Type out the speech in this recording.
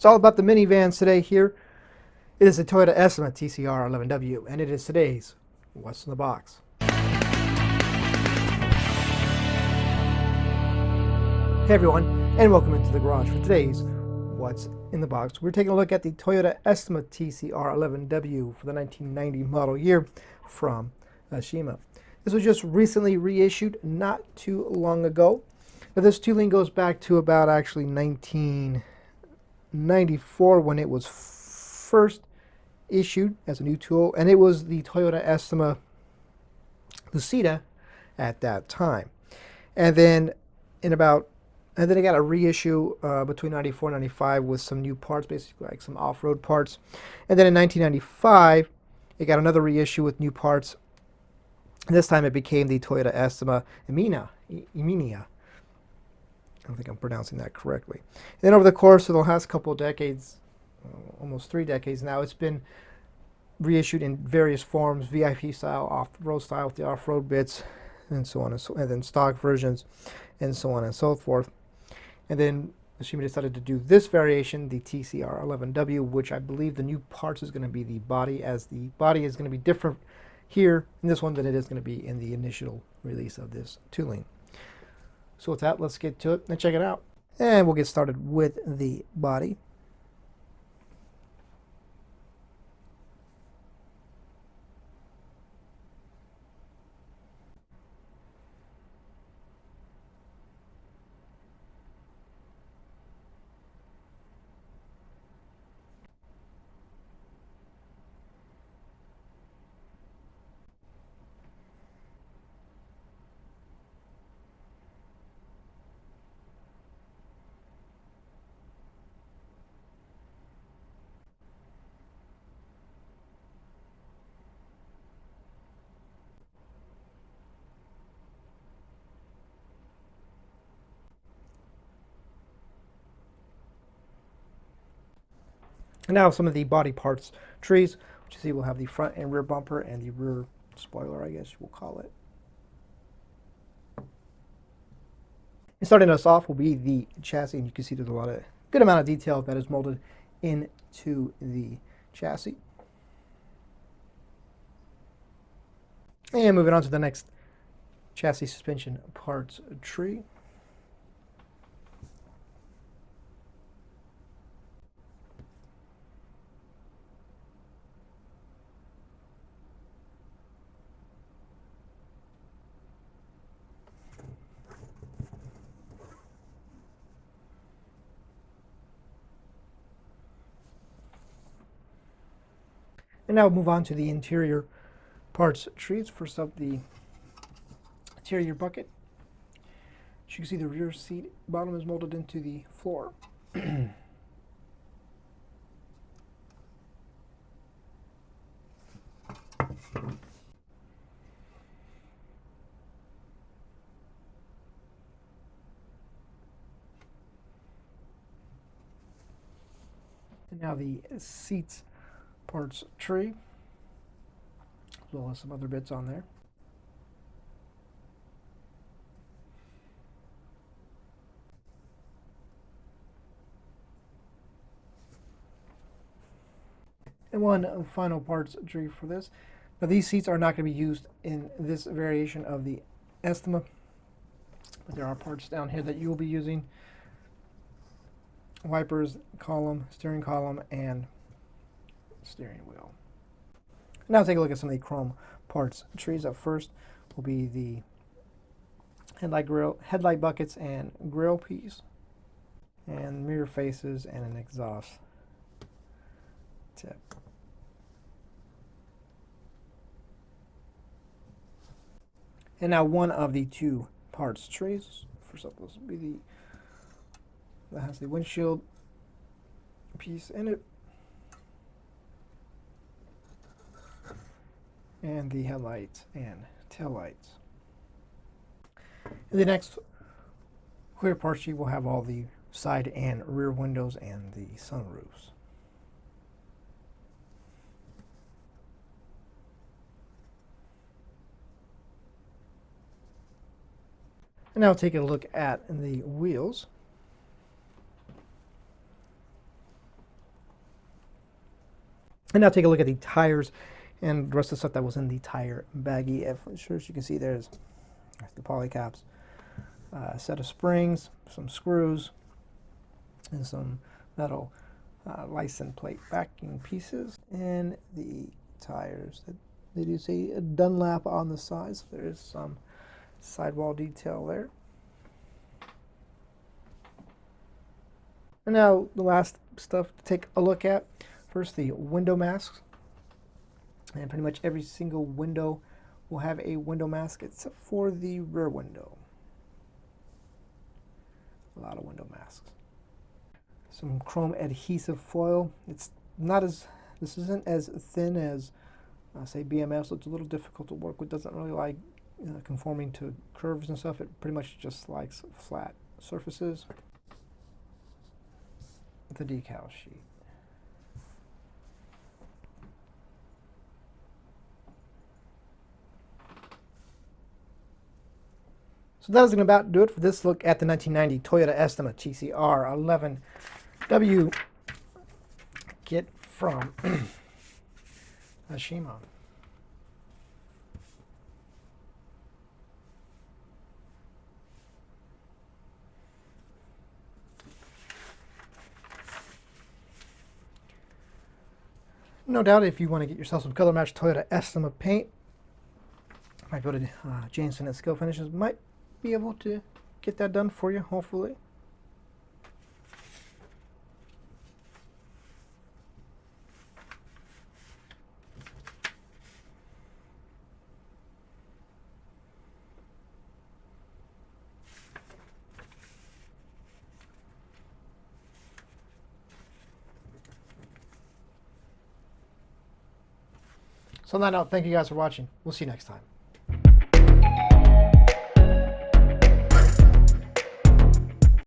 It's all about the minivans today here. It is a Toyota Estima TCR11W, and it is today's What's in the Box. Hey everyone, and welcome into the garage for today's What's in the Box. We're taking a look at the Toyota Estima TCR11W for the 1990 model year from Estima. This was just recently reissued not too long ago. Now this tooling goes back to about actually 1994 when it was first issued as a new tool, and it was the Toyota Estima Lucida at that time. And then it got a reissue between 94 and 95 with some new parts, basically like some off-road parts. And then in 1995, it got another reissue with new parts. And this time it became the Toyota Estima Eminia. I don't think I'm pronouncing that correctly. And then over the course of the last couple of decades, almost 3 decades now, it's been reissued in various forms: VIP style, off-road style with the off-road bits, and so on, and then stock versions, and so on and so forth. And then Estima decided to do this variation, the TCR11W, which I believe the new parts is going to be the body, as the body is going to be different here in this one than it is going to be in the initial release of this tooling. So with that, let's get to it and check it out. And we'll get started with the body. And now some of the body parts trees, which you see will have the front and rear bumper and the rear spoiler, I guess we'll call it. And starting us off will be the chassis, and you can see there's a good amount of detail that is molded into the chassis. And moving on to the next chassis suspension parts tree. And now we'll move on to the interior parts trees. First up, the interior bucket. As you can see, the rear seat bottom is molded into the floor. And now the seats parts tree, as well as some other bits on there. And one final parts tree for this. Now these seats are not going to be used in this variation of the Estima, but there are parts down here that you will be using: wipers, column, steering column, and steering wheel. Now take a look at some of the chrome parts trees. Up first will be the headlight buckets and grill piece, and mirror faces, and an exhaust tip. And now one of the 2 parts trees. First up, this will be that has the windshield piece in it, and the headlights and tail lights. And the next clear part sheet will have all the side and rear windows and the sunroofs. And now take a look at the wheels. And now take a look at the tires and the rest of the stuff that was in the tire baggie. As you can see, there's the poly caps, a set of springs, some screws, and some metal license plate backing pieces, and the tires. They do say a Dunlap on the side, so there is some sidewall detail there. And now the last stuff to take a look at. First, the window masks. And pretty much every single window will have a window mask except for the rear window. A lot of window masks. Some chrome adhesive foil. It's not as, this isn't as thin as say BMF, so it's a little difficult to work with. Doesn't really like conforming to curves and stuff. It pretty much just likes flat surfaces. The decal sheet. So that is going to about do it for this look at the 1990 Toyota Estima TCR11W kit from Estima. No doubt, if you want to get yourself some color match Toyota Estima paint, might go to Jameson and Scalefinishes. Might be able to get that done for you, hopefully. So on that note, thank you guys for watching. We'll see you next time.